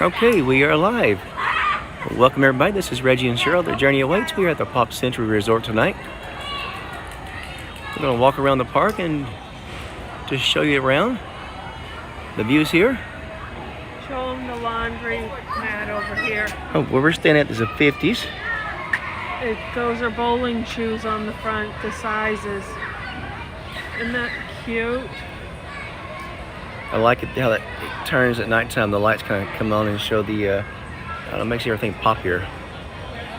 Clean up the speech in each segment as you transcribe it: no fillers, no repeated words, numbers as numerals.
Okay, we are live. Welcome everybody, this is Reggie and Cheryl. Their journey awaits. We are at the Pop Century Resort tonight. We're going to walk around the park and just show you around. The views here. Show them the laundry mat over here. Oh, where we're standing at is the 50s. Those are bowling shoes on the front, the sizes. Isn't that cute? I like it how it turns at nighttime. The lights kind of come on and show the, I don't know, makes everything poppier.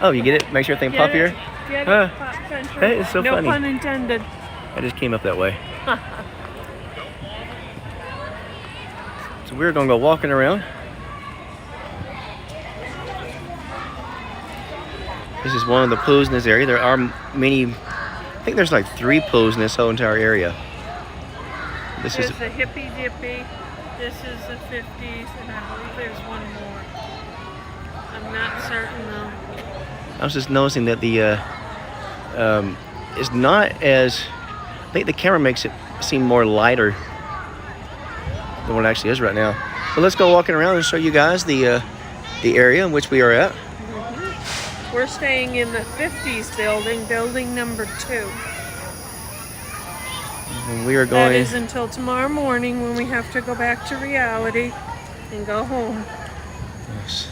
Oh, you get it? Makes everything poppier? Get it? Pop Century. Hey, it's so no funny. No pun intended. I just came up that way. So we're going to go walking around. This is one of the pools in this area. There are many, I think there's like 3 pools in this whole entire area. There's the Hippy Dippy, this is the 50s, and I believe there's one more. I'm not certain though. I was just noticing that the, it's not as, I think the camera makes it seem more lighter than what it actually is right now. So let's go walking around and show you guys the area in which we are at. We're staying in the 50s building, building number 2. And we are going. That is until tomorrow morning when we have to go back to reality and go home. Yes.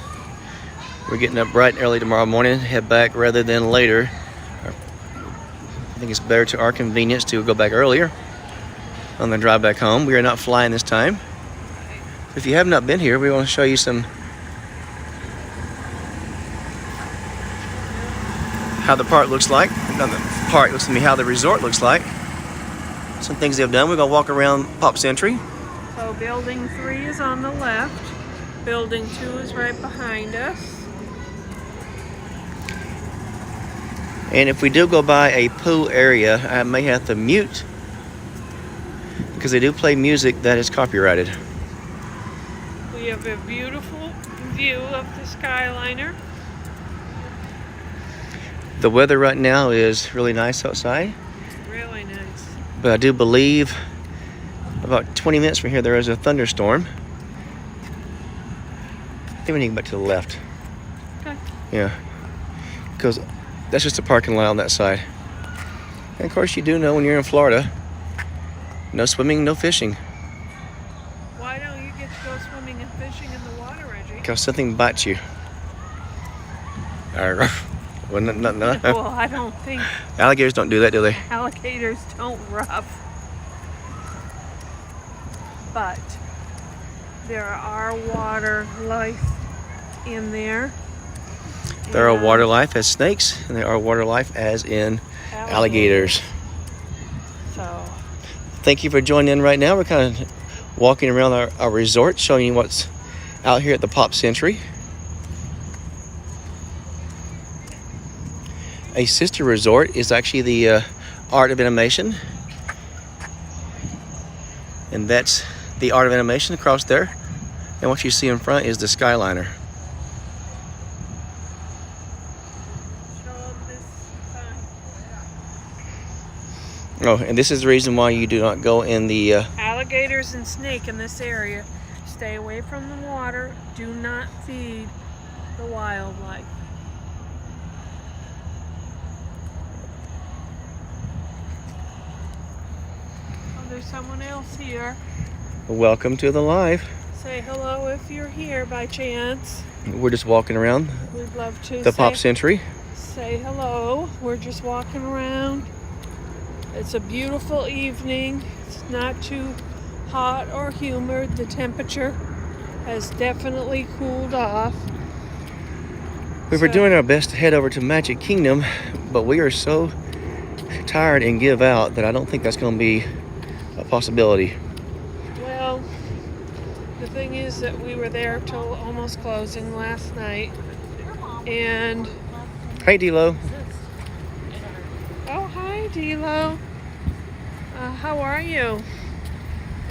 We're getting up bright and early tomorrow morning, head back rather than later. I think it's better to our convenience to go back earlier on the drive back home. We are not flying this time. If you have not been here, we want to show you some how the park looks like. Not the park looks to me, how the resort looks like. Some things they've done. We're going to walk around Pop Century. So building 3 is on the left. Building 2 is right behind us. And if we do go by a pool area, I may have to mute because they do play music that is copyrighted. We have a beautiful view of the Skyliner. The weather right now is really nice outside. Really nice. But I do believe about 20 minutes from here there is a thunderstorm. I think we need to go back to the left. Okay. Yeah. Because that's just a parking lot on that side. And of course you do know when you're in Florida, no swimming, no fishing. Why don't you get to go swimming and fishing in the water, Reggie? Because something bites you. Well, no. Well, I don't think Alligators don't do that, do they? alligators don't rough. But there are water life in there. There are water life as snakes, and there are water life as in alligators. So, thank you for joining in right now. We're kind of walking around our resort, showing you what's out here at the Pop Century. A sister resort is actually the Art of Animation. And that's the Art of Animation across there. And what you see in front is the Skyliner. Oh, and this is the reason why you do not go in the... alligators and snake in this area. Stay away from the water. Do not feed the wildlife. There's someone else here. Welcome to the live. Say hello if you're here by chance. We're just walking around We'd love to the Pop Century. Say hello. We're just walking around. It's a beautiful evening. It's not too hot or humid. The temperature has definitely cooled off. We were doing our best to head over to Magic Kingdom, but we are so tired and give out that I don't think that's going to be a possibility. Well, the thing is that we were there till almost closing last night, and Hey, D-Lo. oh, hi, D-Lo. How are you?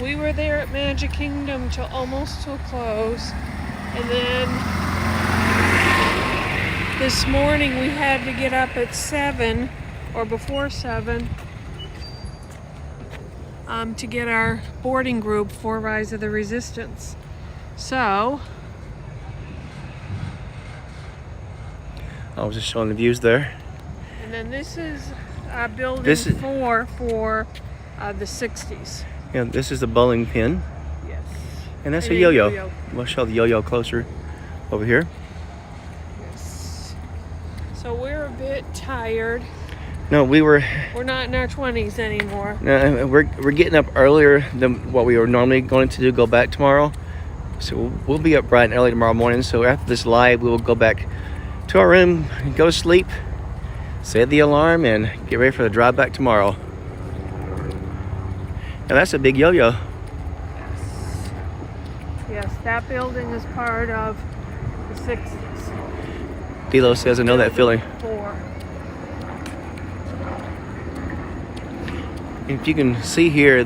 We were there at Magic Kingdom till almost till close, and then this morning we had to get up at 7 or before 7 to get our boarding group for Rise of the Resistance. So I was just showing the views there. And then this is building This is- 4 for the 60s. Yeah, this is the bowling pin, Yes. and that's And a a yo-yo. yo-yo. We'll show the yo-yo closer over here. Yes. So we're a bit tired. No, We're not in our 20s anymore. we're getting up earlier than what we were normally going to do. Go back tomorrow, so we'll be up bright and early tomorrow morning. So after this live, we will go back to our room, go to sleep, set the alarm, and get ready for the drive back tomorrow. Now that's a big yo-yo. Yes, that building is part of the 60s. Dilo says, I know that feeling. 4. If you can see here,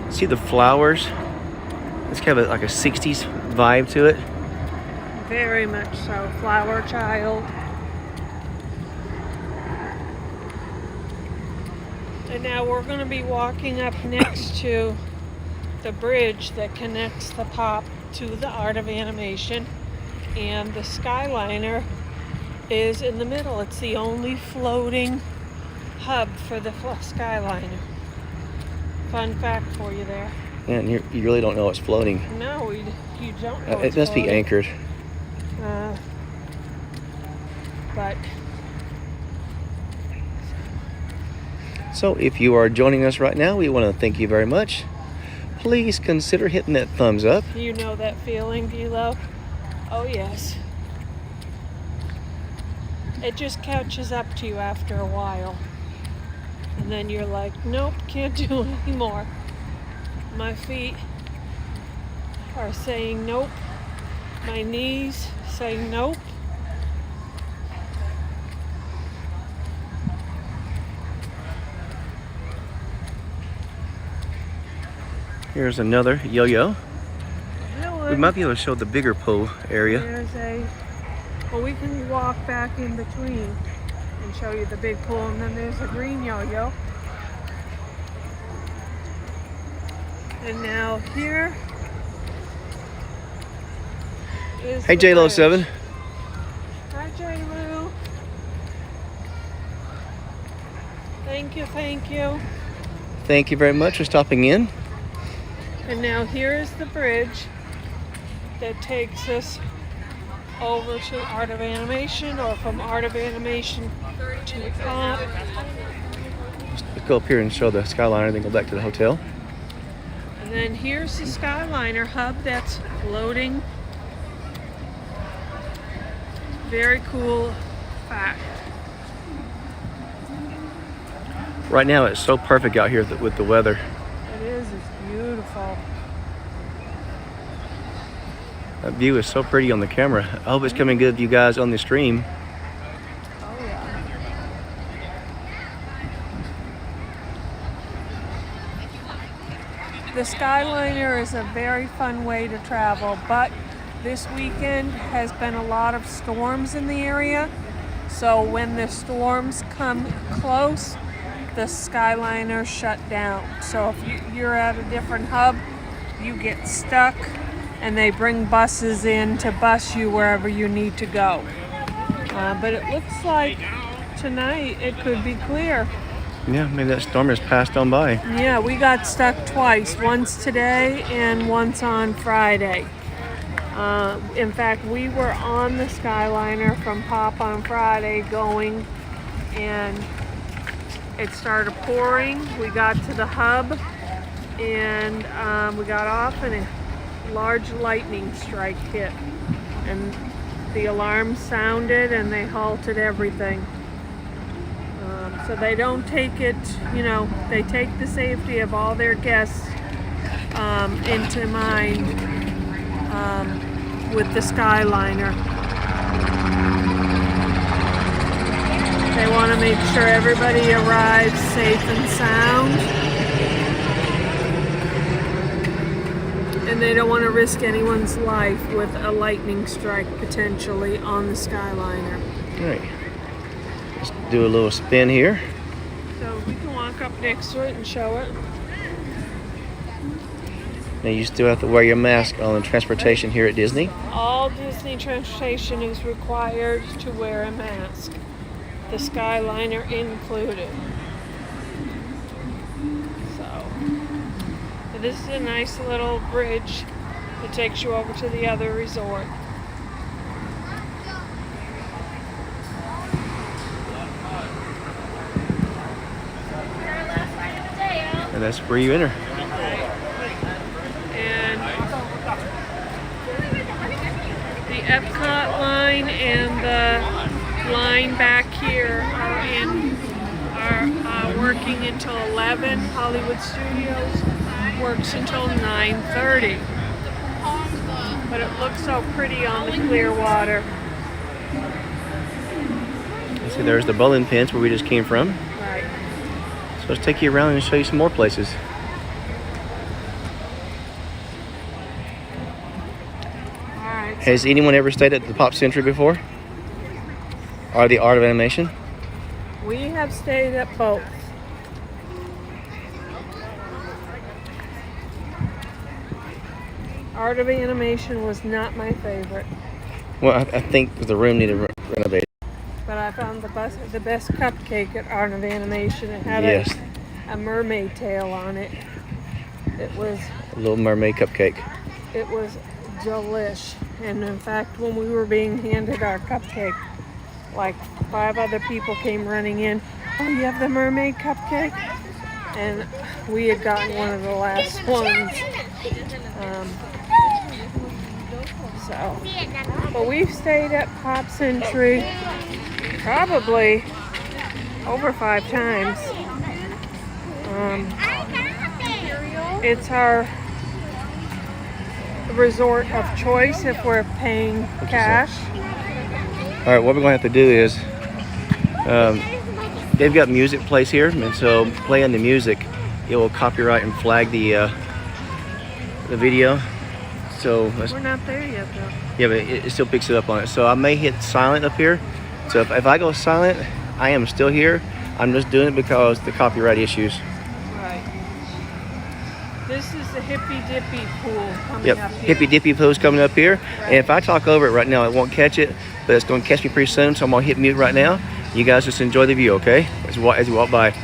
see the flowers. It's kind of like a 60s vibe to it. Very much so. Flower child. And now we're going to be walking up next to the bridge that connects the Pop to the Art of Animation. And the Skyliner is in the middle. It's the only floating hub for the Skyliner. Fun fact for you there. And you really don't know it's floating. No, you don't know. It it's must be floating. anchored. But So if you are joining us right now, we want to thank you very much. Please consider hitting that thumbs up. you know that feeling, Dilo? Oh, yes. It just catches up to you after a while. And then you're like, nope, can't do it anymore. My feet are saying nope. My knees say nope. Here's another yo-yo. Really? We might be able to show the bigger pool area. Well, we can walk back in between and show you the big pool, and then there's a green yo-yo. And now here is Hey, the bridge. JLo7. Hi, J-Lou. Thank you, thank you. Thank you very much for stopping in. And now here is the bridge that takes us over to Art of Animation, or from Art of Animation to Pop. Let's go up here and show the Skyliner, then go back to the hotel. And then here's the Skyliner hub that's floating. Very cool fact. Right now, it's so perfect out here with the weather. It is, it's beautiful. That view is so pretty on the camera. I hope it's coming good to you guys on the stream. Oh yeah. The Skyliner is a very fun way to travel, but this weekend has been a lot of storms in the area. So when the storms come close, the Skyliner shut down. So if you're at a different hub, you get stuck, and they bring buses in to bus you wherever you need to go. But it looks like tonight it could be clear. Yeah, maybe that storm has passed on by. Yeah, we got stuck twice, once today and once on Friday. In fact, we were on the Skyliner from Pop on Friday going, and it started pouring. We got to the hub, and we got off, and a large lightning strike hit. And the alarm sounded, and they halted everything. So they don't take it, they take the safety of all their guests into mind with the Skyliner. They want to make sure everybody arrives safe and sound. And they don't want to risk anyone's life with a lightning strike potentially on the Skyliner. All right. Let's do a little spin here. So we can walk up next to it and show it. Now you still have to wear your mask on transportation here at Disney. All Disney transportation is required to wear a mask, the Skyliner included. So, this is a nice little bridge that takes you over to the other resort. And that's where you enter. And the Epcot line and the line back here are working until 11. Hollywood Studios works until 9:30. But it looks so pretty on the clear water. You see, there's the bowling pins where we just came from. Right. So let's take you around and show you some more places. All right. Has anyone ever stayed at the Pop Century before? Or the Art of Animation? We have stayed at both. Art of Animation was not my favorite, Well, I think the room needed renovated. but I found the best cupcake at Art of Animation. It had Yes, a mermaid tail on it. It was Little Mermaid cupcake. delish. And in fact, when we were being handed our cupcake, like 5 other people came running in. Oh, you have the mermaid cupcake? And we had gotten one of the last ones. But we've stayed at Pop Century probably over 5 times. It's our resort of choice if we're paying cash. All right, what we're going to have to do is, they've got music plays here, and so playing the music, it will copyright and flag the video. So let's, We're not there yet, though. yeah, but it still picks it up on it. So I may hit silent up here. So if I go silent, I am still here. I'm just doing it because the copyright issues. Right. This is the Hippy Dippy pool coming Yep, up here. Hippy Dippy Pool's coming up here. And if I talk over it right now, it won't catch it, but it's going to catch me pretty soon. So I'm going to hit mute right now. You guys just enjoy the view, okay? As you walk by.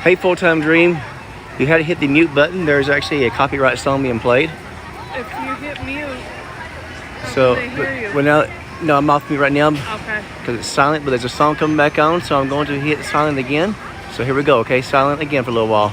Hey, Full-Time Dream, you had to hit the mute button. There's actually a copyright song being played. If you hit mute, So, they hear you. well now, no, I'm off mute right now Okay. because it's silent, but there's a song coming back on, so I'm going to hit silent again. So here we go, okay? Silent again for a little while.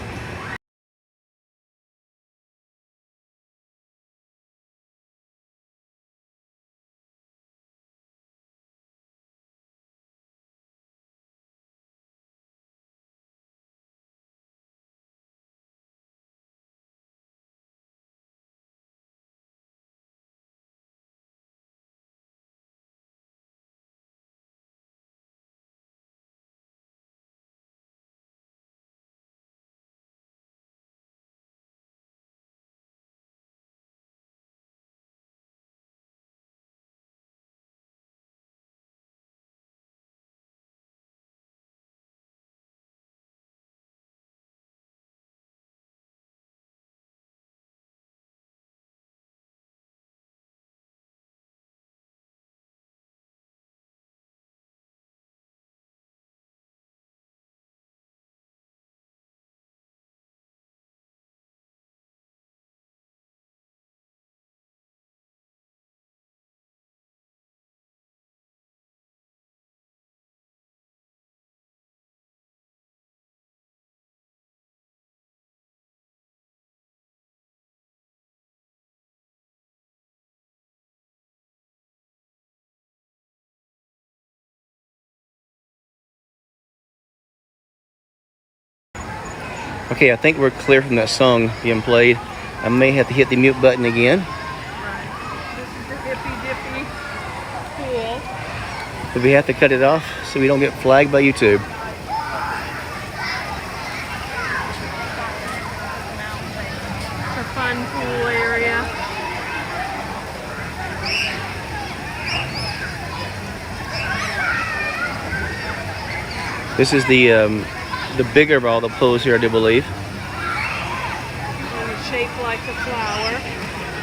Okay, I think we're clear from that song being played. I may have to hit the mute button again. Right. This is the hippy dippy pool. But we have to cut it off so we don't get flagged by YouTube. It's a fun pool area. This is the bigger of all the pools here, I do believe. And it's shaped like a flower.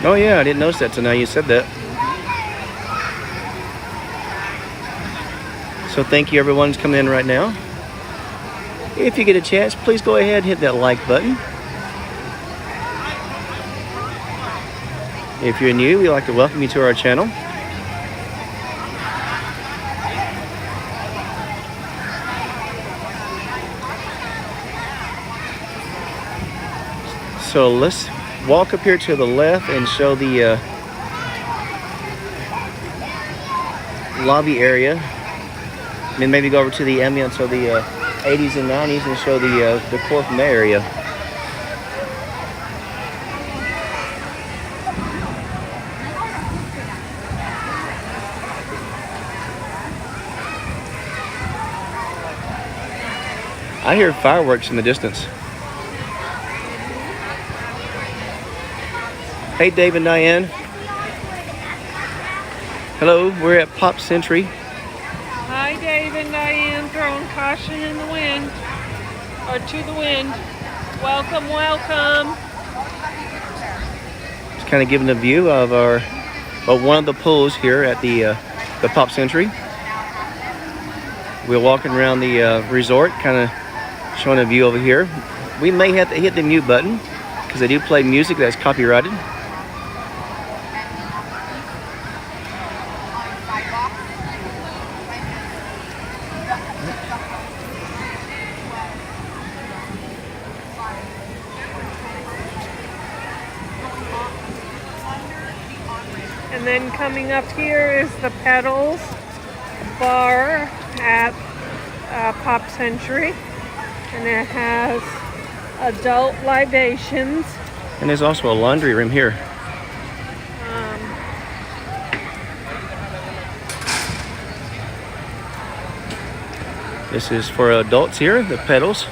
Oh yeah, I didn't notice that till now you said that. So thank you everyone who's coming in right now. If you get a chance, please go ahead and hit that like button. If you're new, we'd like to welcome you to our channel. So let's walk up here to the left and show the lobby area. And then maybe go over to the ambience of the 80s and 90s and show the decor from that area. I hear fireworks in the distance. Hey, Dave and Diane. Hello, we're at Pop Century. Hi, Dave and Diane, throwing caution in the wind, or to the wind. Welcome, welcome. Just kind of giving a view of one of the pools here at the Pop Century. We're walking around the resort, kind of showing a view over here. We may have to hit the mute button because they do play music that's copyrighted. And then coming up here is the Pedals bar at Pop Century. And it has adult libations. And there's also a laundry room here. This is for adults here, the Pedals.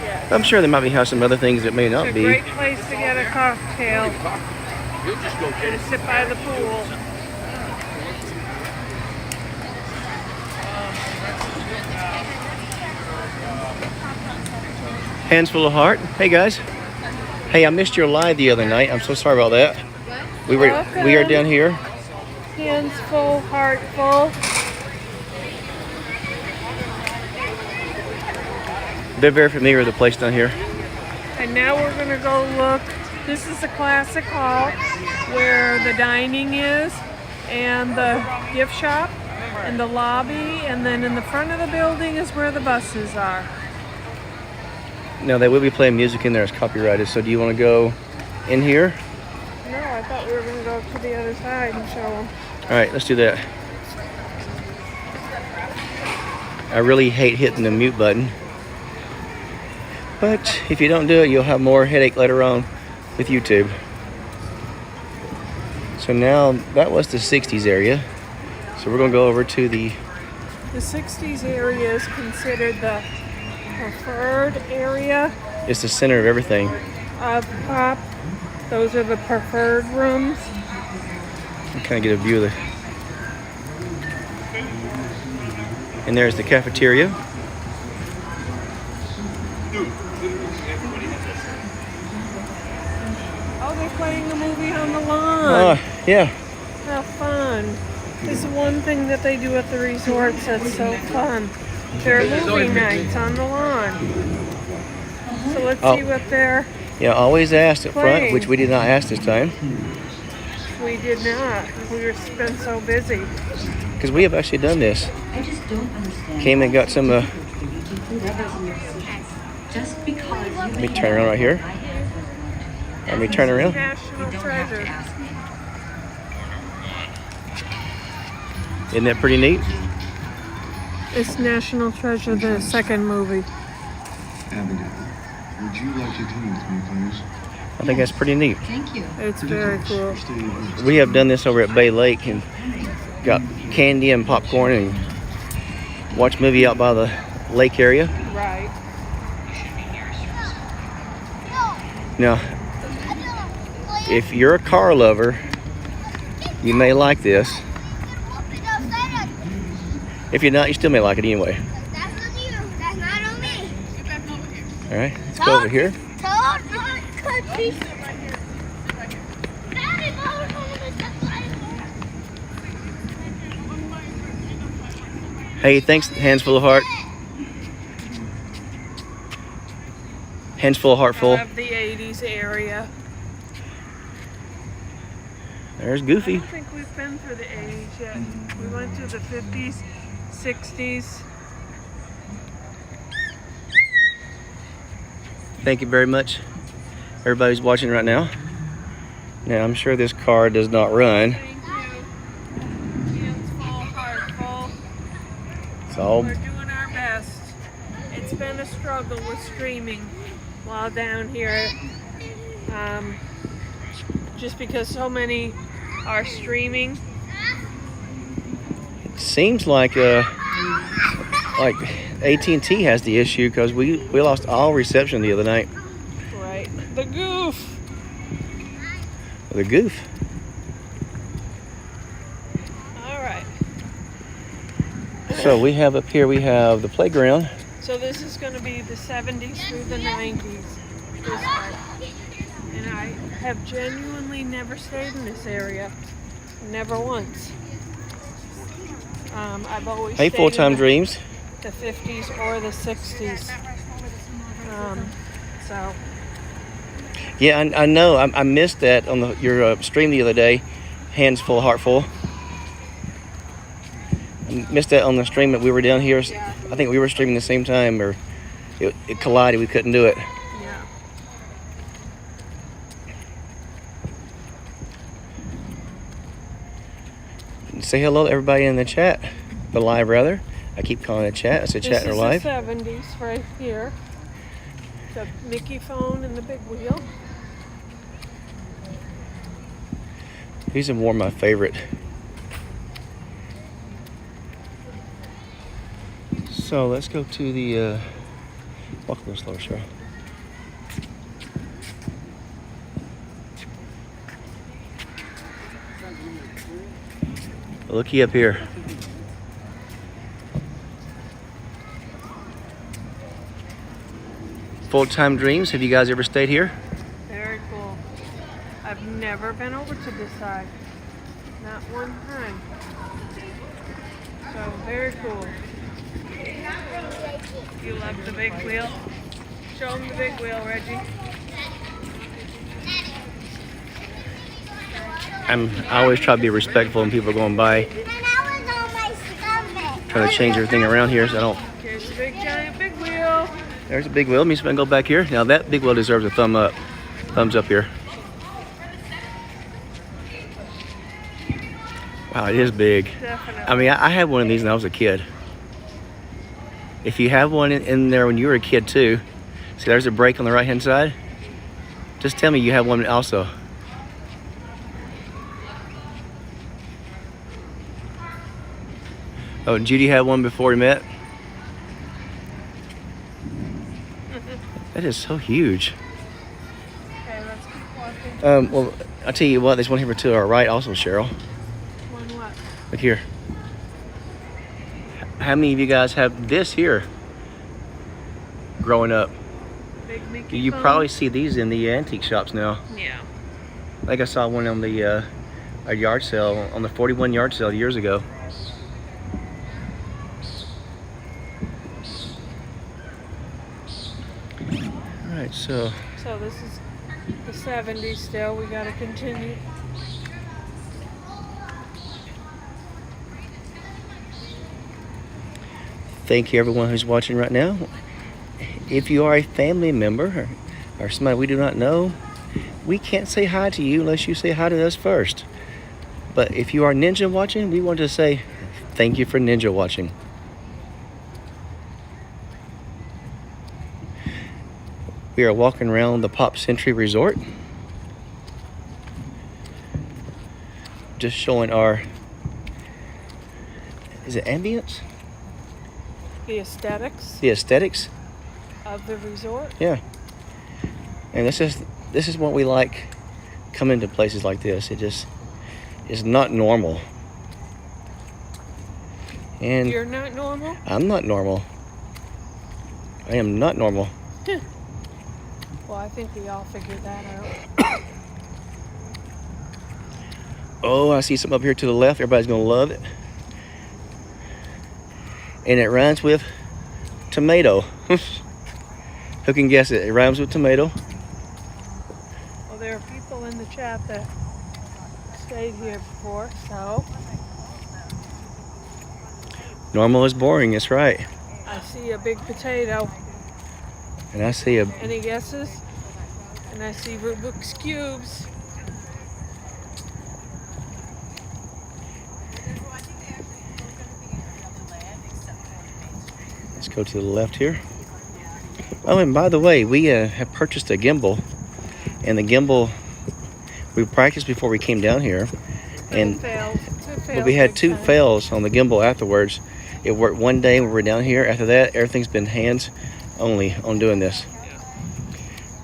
Yes. I'm sure they might have some other things that may not It's a be. great place to get a cocktail and sit by the pool. Hands full of heart. Hey guys. Hey, I missed your live the other night. I'm so sorry about that. We are down here. Hands full, heart full. They're very familiar with the place down here. And now we're gonna go look. This is the classic hall where the dining is and the gift shop and the lobby, and then in the front of the building is where the buses are. No, they will be playing music in there. It's copyrighted. So do you want to go in here? No, I thought we were gonna go to the other side and show them. All right, let's do that. I really hate hitting the mute button. But if you don't do it, you'll have more headache later on with YouTube. So now that was the 60s area. So we're gonna go over to the 60s area is considered the preferred area it's the center of everything. of Pop. Those are the preferred rooms. Kind of get a view of the. And there's the cafeteria. Oh, they're playing the movie on the lawn. Yeah. How fun. This is one thing that they do at the resorts that's so fun. There are movie nights on the lawn. So let's see what they're... Yeah, always asked at front, playing. which we did not ask this time. We did not. We were been so busy. Because we have actually done this. I just don't understand. Came and got some. Just because Let me turn around right here. Let me turn around. National Treasure. Isn't that pretty neat? It's National Treasure, the second movie. Would you like to come with me, please? I think that's pretty neat. Thank you. It's very cool. We have done this over at Bay Lake and got candy and popcorn and watch a movie out by the lake area. Right. Now, if you're a car lover, you may like this. If you're not, you still may like it anyway. That's on you. That's not on me. All right, let's go over here. Told my country. Daddy, Hey, thanks, Hands Full of Heart. Hands Full of Heart Full. Of the 80s area. There's I Goofy. don't think we've been through the 80s yet. We went through the 50s, 60s. Thank you very much, everybody's watching right now. Now, I'm sure this car does not run. Thank you. Hands full, heart full. It's all We're doing our best. It's been a struggle with streaming while down here. Just because so many are streaming. seems like AT&T has the issue because we lost all reception the other night. Right. The goof. The goof. All right. So we have up here, we have the playground. So this is going to be the 70s through the 90s. This part. And I have genuinely never stayed in this area. Never once. I've always Hey, stayed Full-Time in Dreams. the 50s or the 60s. So Yeah, I know. I missed that on your stream the other day. Hands Full, Heart Full. I missed that on the stream that we were down here. Yeah. I think we were streaming the same time, or it collided. We couldn't do it. yeah. Say hello to everybody in the chat. The live, rather. I keep calling it chat. It's a chat This or is live. the 70s right here. The Mickey phone and the big wheel. These are more my favorite. So let's go to the walk a little slower, Cheryl. Looky up here. Full-Time Dreams. Have you guys ever stayed here? Very cool. I've never been over to this side. Not one time. So very cool. You love the big wheel? Show them the big wheel, Reggie. I always try to be respectful when people are going by, And I was on my stomach. trying to change everything around here so I don't. Here's the big giant big wheel. There's a big wheel. Let me go back here. Now that big wheel deserves a thumbs up here. Wow, it is big. Definitely. I mean, I had one of these when I was a kid. If you have one in there when you were a kid too, see there's a brake on the right hand side. Just tell me you have one also. Oh, Judy had one before we met. That is so huge. Okay, let's keep walking. Well, I'll tell you what, there's one here to our right also, Cheryl. One what? Look here. How many of you guys have this here growing up? Big Mickey You phone? probably see these in the antique shops now. Yeah. I think I saw one on the a yard sale, on the 41 yard sale years ago. All right, so So this is the 70s still. We got to continue. thank you everyone who's watching right now. If you are a family member or somebody we do not know, we can't say hi to you unless you say hi to us first. But if you are Ninja watching, we want to say thank you for Ninja watching. We are walking around the Pop Century Resort. Just showing our, is it ambience? The aesthetics The aesthetics? of the resort. Yeah. And this is what we like coming to places like this. It just is not normal. And You're not normal? I'm not normal. I am not normal. Well, I think we all figured that out. Oh, I see something up here to the left. Everybody's gonna love it. And it rhymes with tomato. Who can guess it? It rhymes with tomato. Well, there are people in the chat that stayed here before, so Normal is boring, that's right. I see a big potato. And I see a, Any guesses? And I see Rubik's Cubes. let's go to the left here. Oh, and by the way, we have purchased a gimbal. And the gimbal, we practiced before we came down here. And but we had two fails on the gimbal afterwards. It worked one day when we were down here. After that, everything's been hands only on doing this.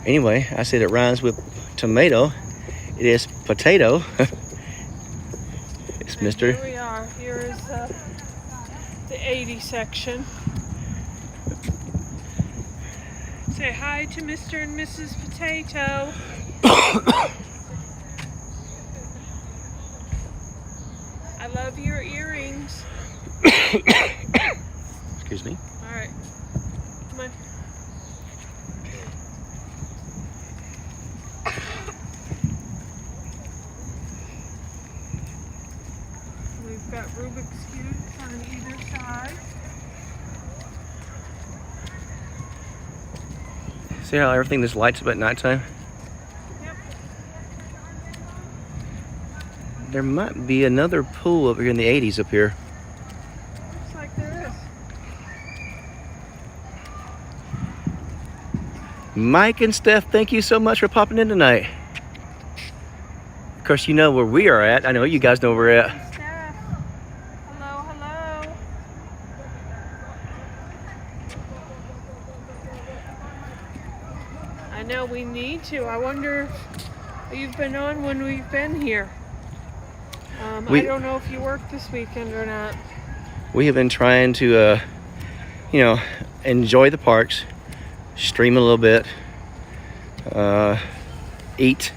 Anyway, I said it rhymes with tomato. It is potato. It's And Mr. Here we are. Here is the 80 section. Say hi to Mr. and Mrs. Potato. I love your earrings. Excuse me. All right. Come on. We've got Rubik's Cubes on either side. See how everything just lights up at nighttime? Yep. There might be another pool up here in the 80s up here. Looks like there is. Mike and Steph, thank you so much for popping in tonight. Of course, you know where we are at. I know you guys know where we're at. Steph. Hello, hello. I know we need to. I wonder if you've been on when we've been here. I don't know if you worked this weekend or not. We have been trying to, enjoy the parks, stream a little bit, eat,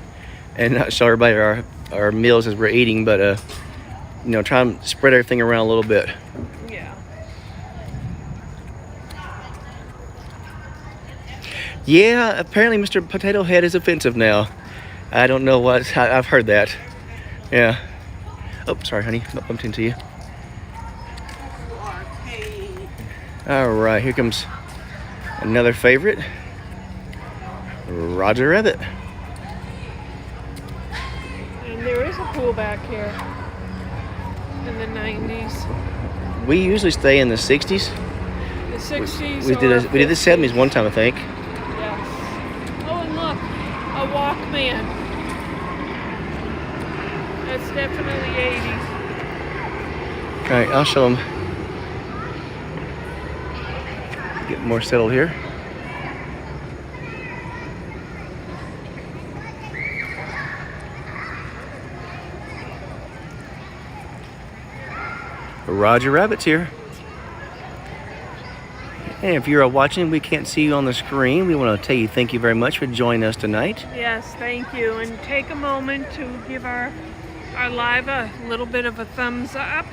and not show everybody our meals as we're eating, but, try and spread everything around a little bit. Yeah. Yeah, apparently Mr. Potato Head is offensive now. I don't know what, I've heard that. Yeah. Oh, sorry, honey, I bumped into you. All right, here comes another favorite, Roger Rabbit. And there is a pool back here in the 90s. We usually stay in the 60s. The 60s. We did the 70s one time, I think. Yes. Oh, and look, a Walkman. That's definitely 80s. All right, I'll show them. Get more settled here. Roger Rabbit's here. And if you're watching, we can't see you on the screen. We want to tell you thank you very much for joining us tonight. Yes, thank you. And take a moment to give our live a little bit of a thumbs up.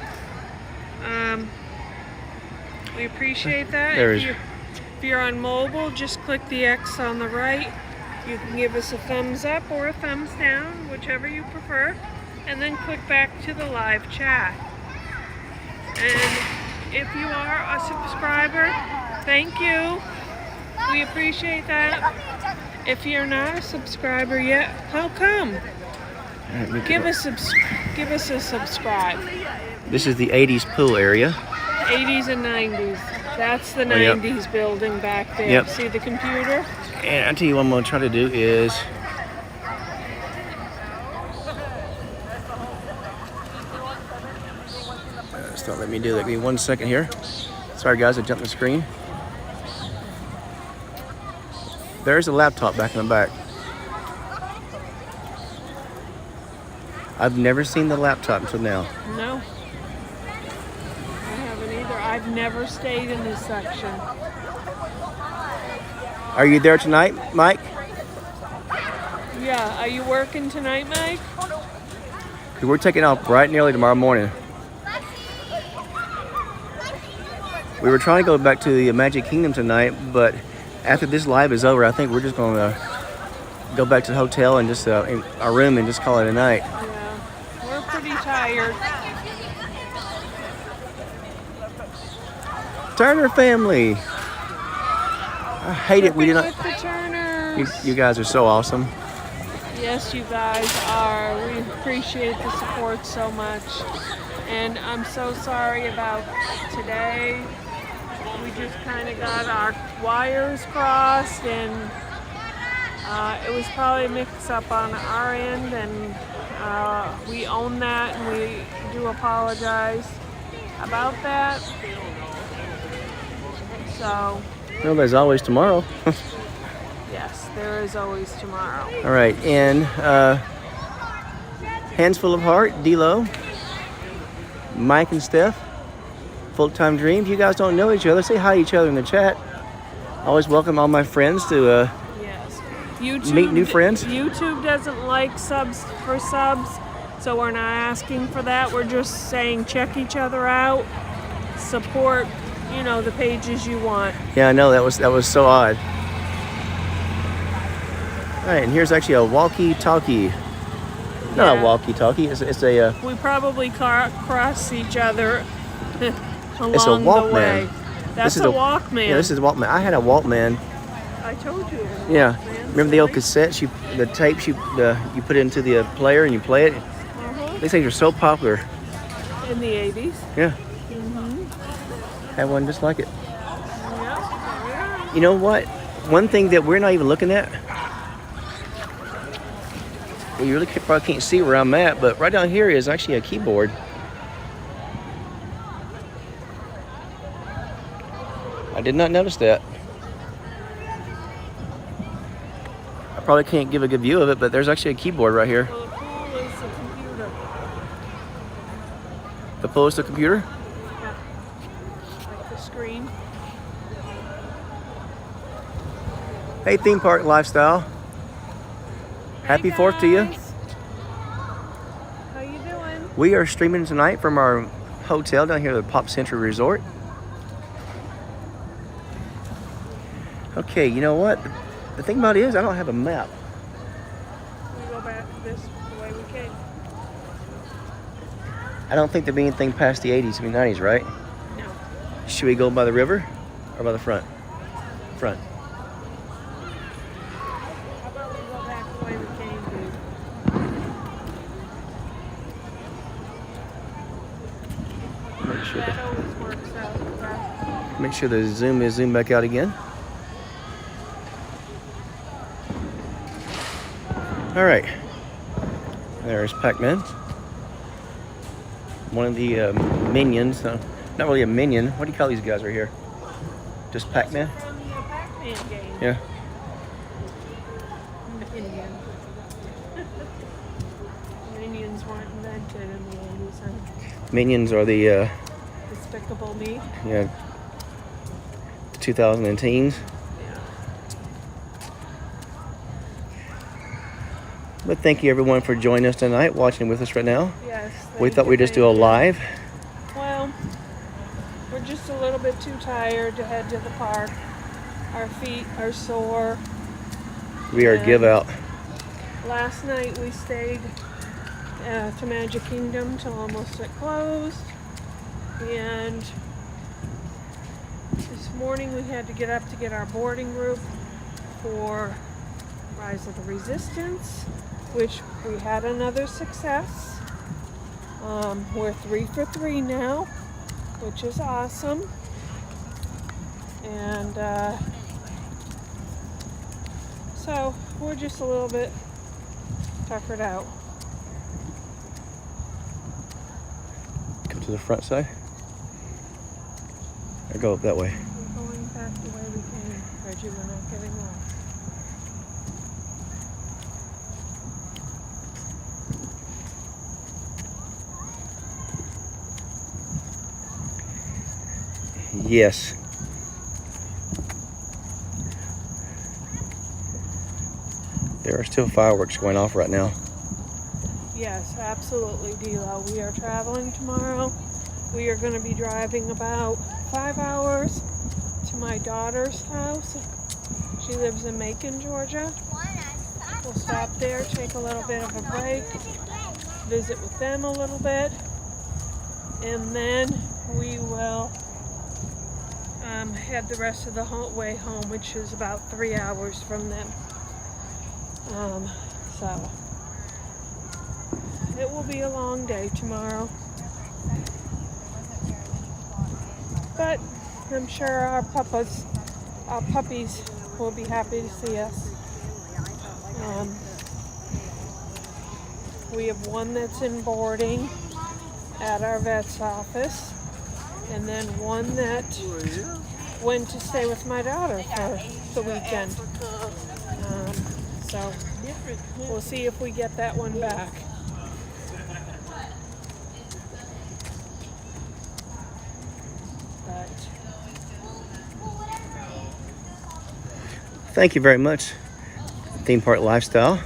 We appreciate that. If you're on mobile, just click the X on the right. You can give us a thumbs up or a thumbs down, whichever you prefer, and then click back to the live chat. And if you are a subscriber, thank you. We appreciate that. If you're not a subscriber yet, how come? Give us a subscribe. This is the 80s pool area. 80s and 90s. That's the Oh, yep. 90s building back there. Yep. See the computer? And I tell you what I'm gonna try to do is just don't let me do that. Give me 1 second here. Sorry guys, I jumped the screen. There's a laptop back in the back. I've never seen the laptop until now. No. I haven't either. I've never stayed in this section. Are you there tonight, Mike? Yeah, are you working tonight, Mike? 'Cause we're taking off bright and early tomorrow morning. We were trying to go back to the Magic Kingdom tonight, but after this live is over, I think we're just going to go back to the hotel and just in our room and just call it a night. Yeah, we're pretty tired. Turner family. I hate it. We did not. With the Turners. You guys are so awesome. Yes, you guys are. We appreciate the support so much. And I'm so sorry about today. We just kind of got our wires crossed, and it was probably a mix-up on our end, and we own that, and we do apologize about that. So, Well, there's always tomorrow. yes, there is always tomorrow. All right, and Hands Full of Heart, D-Lo, Mike and Steph, Full-Time Dreams. You guys don't know each other. Say hi to each other in the chat. Always welcome all my friends to Yes. YouTube, meet new friends. YouTube doesn't like subs for subs, so we're not asking for that. We're just saying check each other out, support, you know, the pages you want. Yeah, I know that was so odd. All right, and here's actually a walkie-talkie. Not Yeah. a walkie-talkie. It's a We probably cross each other along It's a the Walkman. way. That's is a Walkman. Yeah, this is a Walkman. I had a Walkman. I told you. It was a Yeah, Walkman. remember the old cassettes? The tapes you put it into the player and you play it. Uh-huh. These things are so popular. In the 80s. Yeah. Had one just like it. Yeah. You know what? One thing that we're not even looking at. Well, you really probably can't see where I'm at, but right down here is actually a keyboard. I did not notice that. I probably can't give a good view of it, but there's actually a keyboard right here. Well, the pool is the computer. The pool is the computer. Like the screen. Hey, Theme Park Lifestyle. Happy Hey 4th to you. guys. How you doing? We are streaming tonight from our hotel down here at the Pop Century Resort. Okay, you know what? The thing about it is I don't have a map. We go back this the way we came. I don't think there'd be anything past the 80s and 90s, right? No. Should we go by the river or by the front? Front. How about we go back the way we came, dude? Make sure That always works out the best. Make sure the zoom is zoomed back out again. All right. There's Pac-Man. One of the minions. Not really a minion. What do you call these guys right here? Just Pac-Man? From the Pac-Man game. Yeah. Minions weren't invented in the 80s, huh? Minions are the Despicable Me. 2010s. But thank you everyone for joining us tonight, watching with us right now. Yes. We thank thought you, we'd just do a thank you. live. Well, we're just a little bit too tired to head to the park. Our feet are sore. We are give out. Last night we stayed to Magic Kingdom till almost it closed. And this morning we had to get up to get our boarding group for Rise of the Resistance, which we had another success. We're 3 for 3 now, which is awesome. And So we're just a little bit tuckered out. Come to the front side. Or go up that way. We're going back the way we came, Reggie. We're not getting lost. Yes. There are still fireworks going off right now. Yes, absolutely, D'Lo. We are traveling tomorrow. We are going to be driving about 5 hours to my daughter's house. She lives in Macon, Georgia. We'll stop there, take a little bit of a break, visit with them a little bit, and then we will head the rest of the way home, which is about 3 hours from them. So it will be a long day tomorrow, but I'm sure our puppies will be happy to see us. We have one that's in boarding at our vet's office, and then one that went to stay with my daughter for the weekend. So we'll see if we get that one back. But Thank you very much, Theme Park Lifestyle.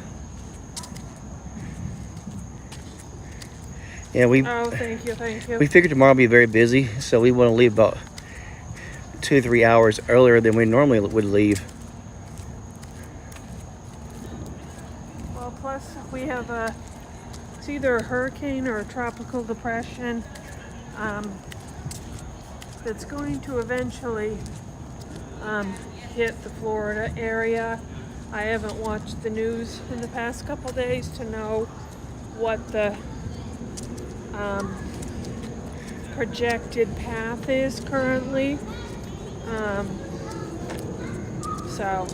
Yeah, thank you. we figured tomorrow will be very busy, so we want to leave about 2-3 hours earlier than we normally would leave. Well, plus we have it's either a hurricane or a tropical depression that's going to eventually hit the Florida area. I haven't watched the news in the past couple days to know what the projected path is currently. So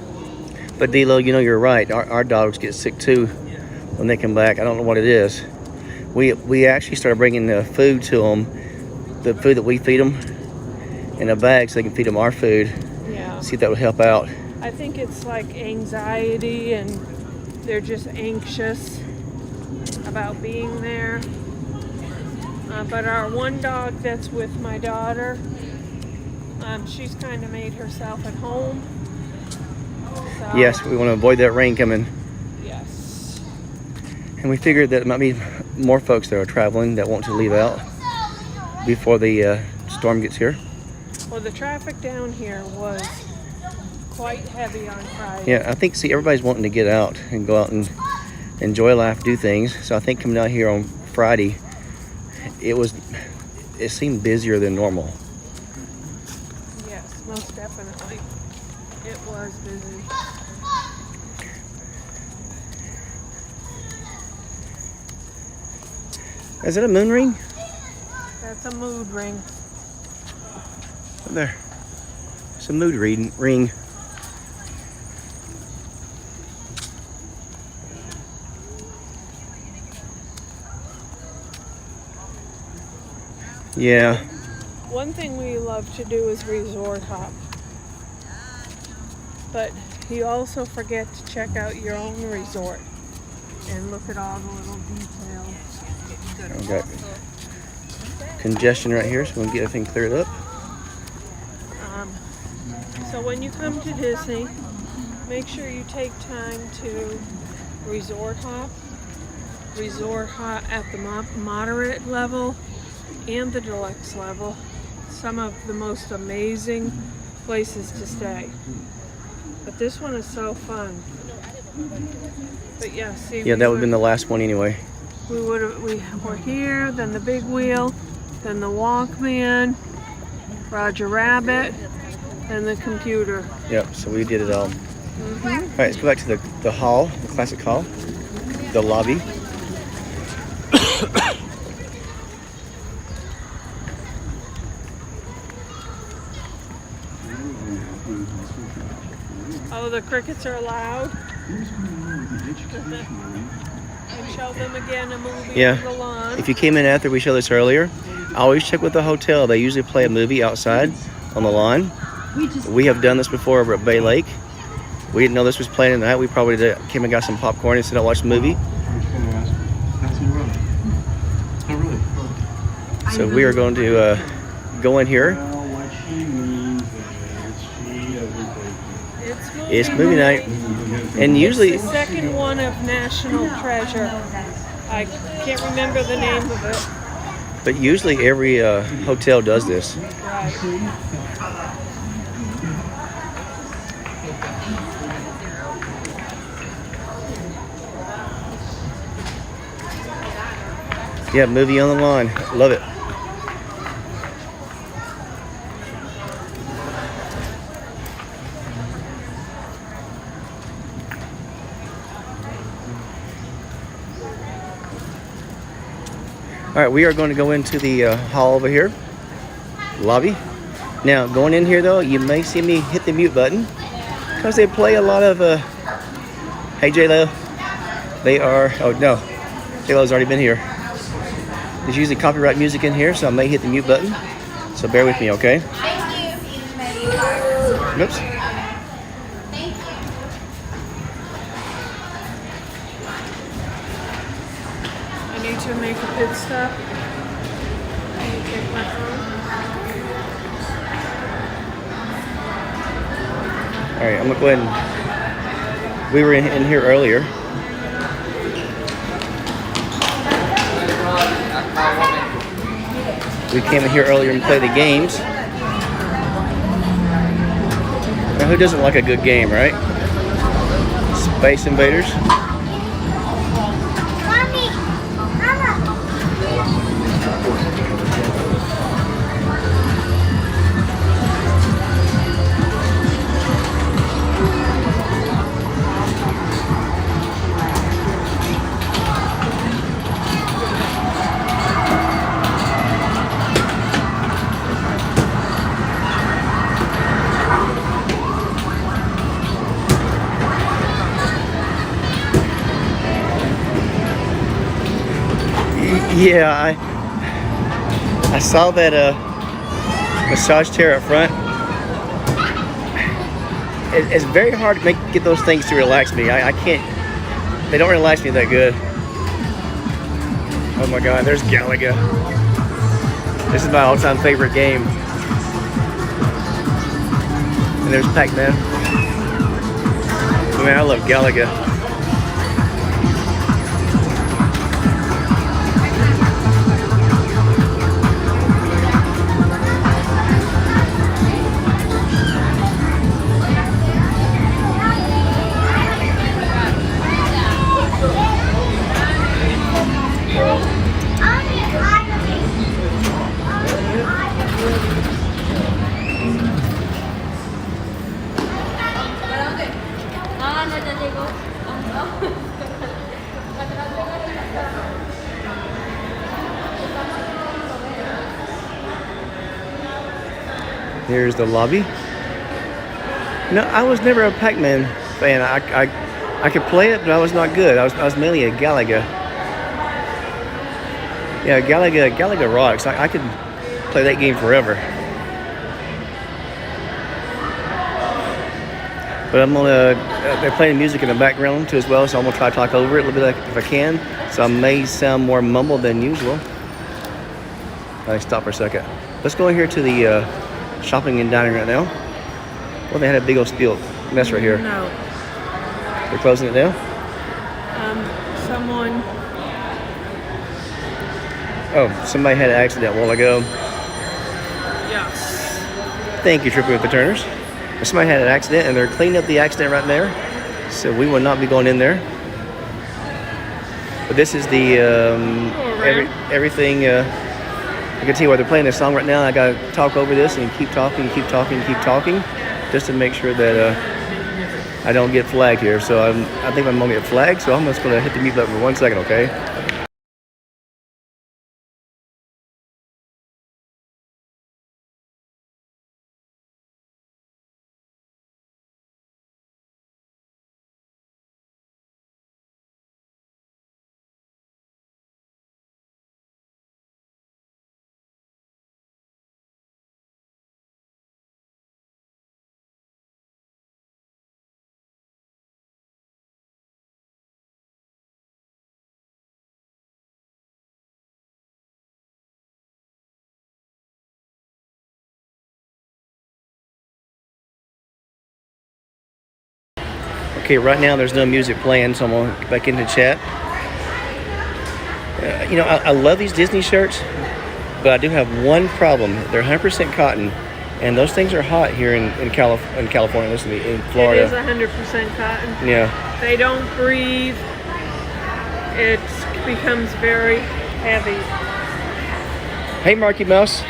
But D'Lo, you know, you're right. Our dogs get sick too when they come back. I don't know what it is. We actually started bringing the food to them, the food that we feed them, in a bag so they can feed them our food. yeah, See if that would help out. I think it's like anxiety, and they're just anxious about being there. But our one dog that's with my daughter, she's kind of made herself at home. So, Yes, we want to avoid that rain coming. Yes. And we figured that it might be more folks that are traveling that want to leave out before the storm gets here. Well, the traffic down here was quite heavy on Friday. Yeah, I think, see, everybody's wanting to get out and go out and enjoy life, do things. So I think coming out here on Friday, it seemed busier than normal. Yes, most definitely. It was busy. Is it a moon ring? That's a mood ring. Up there. It's a mood ring. Yeah. One thing we love to do is resort hop. But you also forget to check out your own resort and look at all the little details. I've got congestion right here, so we'll get everything cleared up. So when you come to Disney, make sure you take time to resort hop at the moderate level and the deluxe level. Some of the most amazing places to stay. But this one is so fun. But yeah, see. Yeah, that would have been the last one anyway. We were here, then the Big Wheel, then the Walkman, Roger Rabbit, and the computer. Yep, so we did it all. All right, let's go back to the hall, the classic hall, the lobby. Oh, the crickets are loud. What's going on with the education, Marie? And show them again a movie Yeah. on the lawn. If you came in after we showed this earlier, always check with the hotel. They usually play a movie outside on the lawn. We have done this before over at Bay Lake. We didn't know this was playing tonight. We probably came and got some popcorn and said, "I'll watch the movie." I was going to ask. That's all right. Oh, really? So we are going to go in here. Well, what she means is she doesn't take It's It's movie night. And usually, It's the second one of National Treasure. I can't remember the name of it. but usually every hotel does this. Right. Yeah, movie on the lawn. Love it. All right, we are going to go into the hall over here, lobby. Now, going in here though, you may see me hit the mute button because they play a lot of. Hey, J-Lo. They are. Oh no, J-Lo's already been here. There's usually copyright music in here, so I may hit the mute button. So bear with me, okay? Oops. I need to make a pit stop. Can you take my phone? All right, I'm gonna go ahead and. We were in here earlier. We came in here earlier and played the games. Now, who doesn't like a good game, right? Space Invaders. Mommy, Mama. Yeah, I saw that massage chair up front. It's very hard to get those things to relax me. I can't. They don't relax me that good. Oh my God, there's Galaga. This is my all-time favorite game. And there's Pac-Man. Man, I love Galaga. Here's the lobby. No, I was never a Pac-Man fan. I could play it, but I was not good. I was mainly a Galaga. Yeah, Galaga rocks. I could play that game forever. But I'm gonna. They're playing music in the background too as well, so I'm gonna try to talk over it a little bit if I can. So I may sound more mumbled than usual. I stop for a second. Let's go in here to the shopping and dining right now. Well, they had a big old spiel mess right here. No. They're closing it down. Someone. Oh, somebody had an accident a while ago. Yes. Thank you, Tripping with the Turners. Somebody had an accident, and they're cleaning up the accident right there. So we will not be going in there. But this is the everything. I can tell you why they're playing this song right now. I gotta talk over this and keep talking, just to make sure that I don't get flagged here. So I think I'm gonna get flagged. So I'm just gonna hit the mute button for 1 second, okay? Okay, right now there's no music playing, so I'm gonna get back into chat. You know, I love these Disney shirts, but I do have one problem. They're 100% cotton, and those things are hot here in California. Listen to me, in Florida. It is 100% cotton. Yeah. They don't breathe. It becomes very heavy. Hey, Marky Mouse.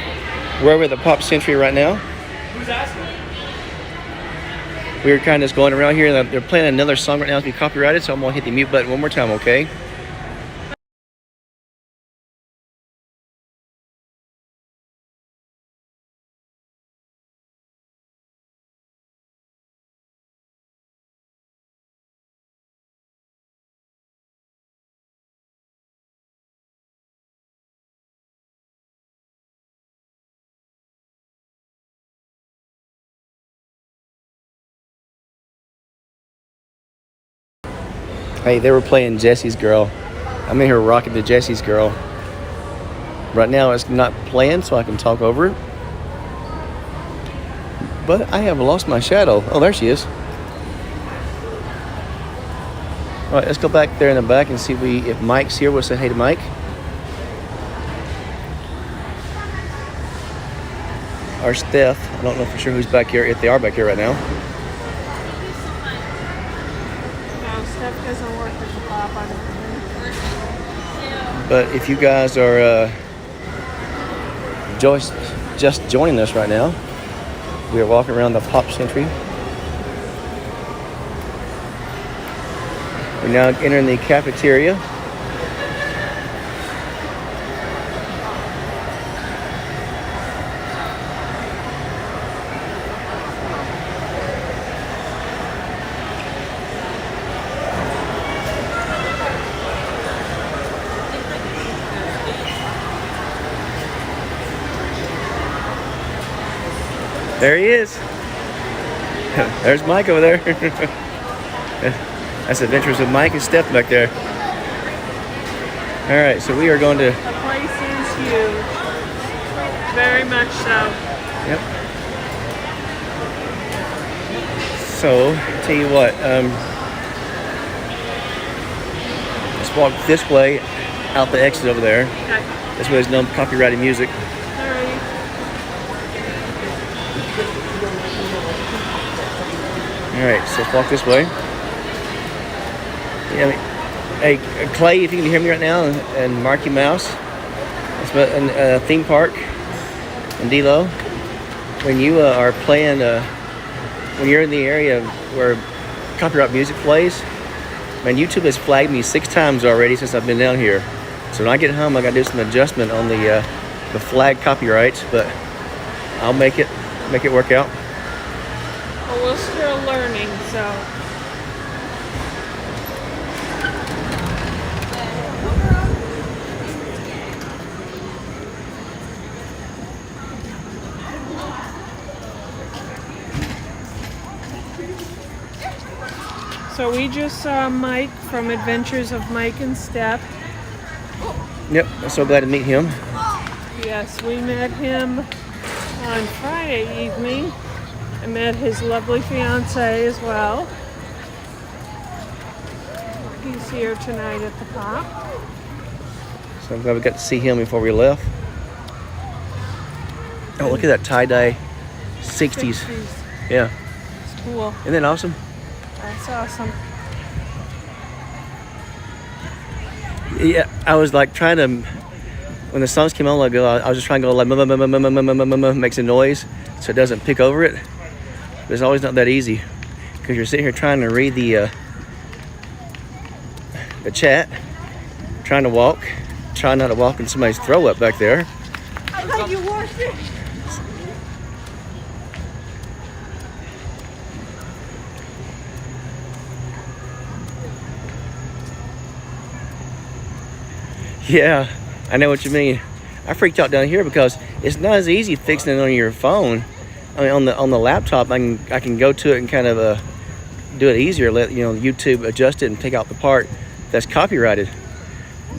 We're over at the Pop Century right now. Who's asking? We were kind of just going around here, and they're playing another song right now to be copyrighted, so I'm going to hit the mute button one more time, okay? Hey, they were playing Jesse's Girl. I'm in here rocking to Jesse's Girl. Right now it's not playing, so I can talk over it. But I have lost my shadow. Oh, there she is. All right, let's go back there in the back and see if Mike's here. We'll say hey to Mike. Or Steph. I don't know for sure who's back here, if they are back here right now. No, Steph doesn't work at the Pop. I don't think. But if you guys are just joining us right now, we are walking around the Pop Century. We're now entering the cafeteria. There he is. There's Mike over there. That's Adventures with Mike and Steph back there. All right, so we are going to... The place is huge. Very much so. Yep. So, tell you what, let's walk this way, out the exit over there. Okay. This way there's no copyrighted music. Alrighty. All right, so let's walk this way. Yeah, hey, Clay, if you can hear me right now, and Marky Mouse, it's a theme park in D-Lo. When you are playing, when you're in the area where copyright music plays, man, YouTube has flagged me 6 times already since I've been down here. So when I get home, I got to do some adjustment on the flag copyrights, but I'll make it work out. Well, we're still learning, so. So we just saw Mike from Adventures of Mike and Steph. Yep, I'm so glad to meet him. Yes, we met him on Friday evening. I met his lovely fiance as well. He's here tonight at the Pop. So I'm glad we got to see him before we left. Oh, look at that tie-dye 60s. Yeah. It's cool. Isn't that awesome? That's awesome. Yeah, I was like trying to, when the songs came on, I was just trying to go like makes a noise so it doesn't pick over it. But it's always not that easy because you're sitting here trying to read the chat, trying to walk, trying not to walk in somebody's throw up back there. I thought you washed it. Yeah, I know what you mean. I freaked out down here because it's not as easy fixing it on your phone. I mean, on the laptop, I can go to it and kind of do it easier. Let YouTube adjust it and take out the part that's copyrighted.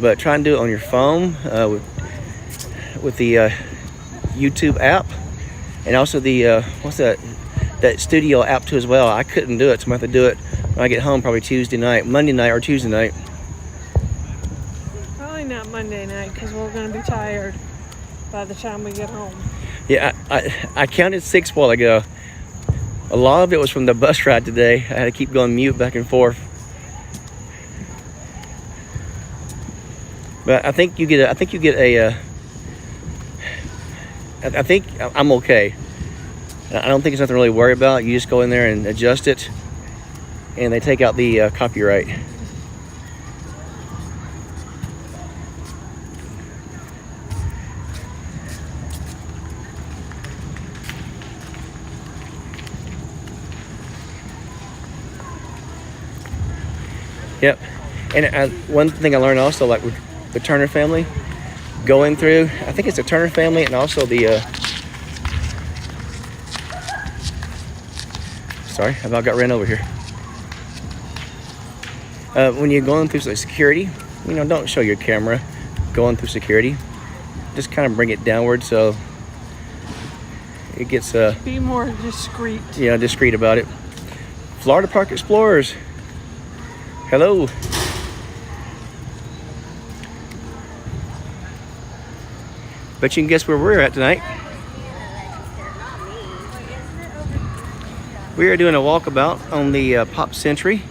But try and do it on your phone with the YouTube app, and also the what's that studio app too as well. I couldn't do it, so I'm gonna have to do it when I get home, probably Monday night or Tuesday night. Probably not Monday night because we're going to be tired by the time we get home. Yeah, I counted 6 while ago. A lot of it was from the bus ride today. I had to keep going mute back and forth. But I think I'm okay. I don't think it's nothing to really worry about. You just go in there and adjust it, and they take out the copyright. Yep. And one thing I learned also, like with the Turner family, going through, I think it's the Turner family and also the, sorry, I about got ran over here. When you're going through security, you know, don't show your camera going through security. Just kind of bring it downward so it gets, Be more discreet. yeah, discreet about it. Florida Park Explorers. Hello. Bet you can guess where we're at tonight. We are doing a walkabout on the Pop Century.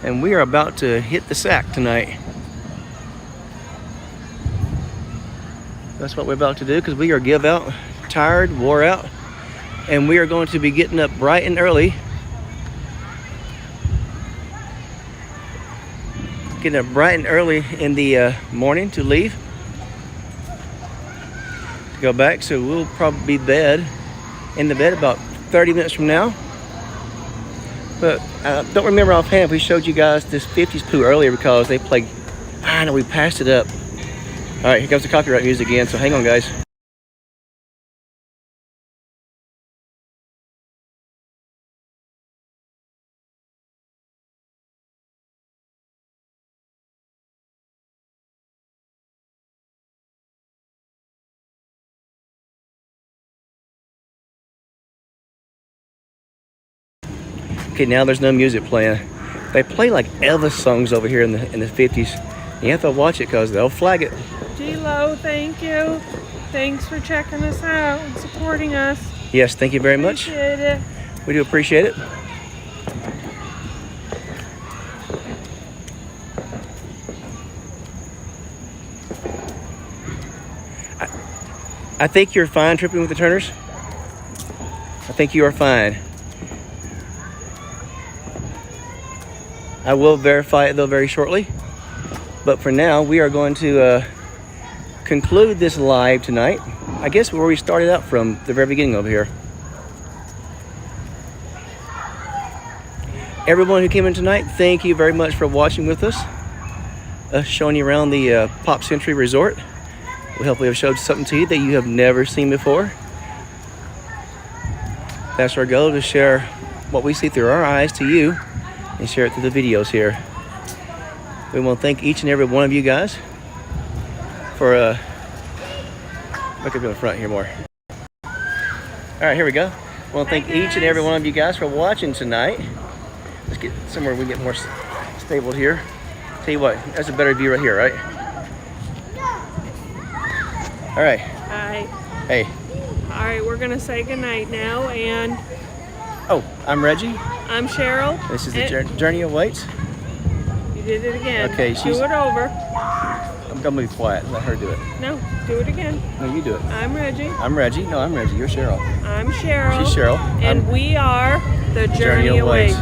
And we are about to hit the sack tonight. That's what we're about to do because we are give out, tired, wore out. And we are going to be getting up bright and early. Getting up bright and early in the morning to leave. To go back, so we'll probably be in the bed about 30 minutes from now. But I don't remember offhand if we showed you guys this 50s poo earlier because they played, I know we passed it up. All right, here comes the copyright music again, so hang on guys. Okay, now there's no music playing. They play like Elvis songs over here in the 50s. You have to watch it because they'll flag it. G-Lo, thank you. Thanks for checking us out and supporting us. Yes, thank you very much. Appreciate it. We do appreciate it. I think you're fine tripping with the Turners. I think you are fine. I will verify it though very shortly. But for now, we are going to conclude this live tonight. I guess where we started out from the very beginning over here. Everyone who came in tonight, thank you very much for watching with us. Showing you around the Pop Century Resort. We hopefully have showed something to you that you have never seen before. That's our goal, to share what we see through our eyes to you and share it through the videos here. We want to thank each and every one of you guys for look up in the front here more. All right, here we go. I want to thank each and every one of you guys for watching tonight. Let's get somewhere we get more stable here. Tell you what, that's a better view right here, right? All right. Hi. Hey. All right, we're going to say goodnight now. And Oh, I'm Reggie. I'm Cheryl. This is the Journey Awaits. You did it again. Okay, Do it over. I'm gonna be quiet. Let her do it. No, do it again. No, you do it. I'm Reggie. I'm Reggie. No, I'm Reggie. You're Cheryl. I'm Cheryl. She's Cheryl. And we are the Journey Awaits.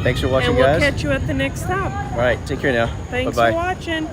Thanks for watching, and we'll guys. catch you at the next stop. All right, take care now. Thanks Bye-bye. for watching.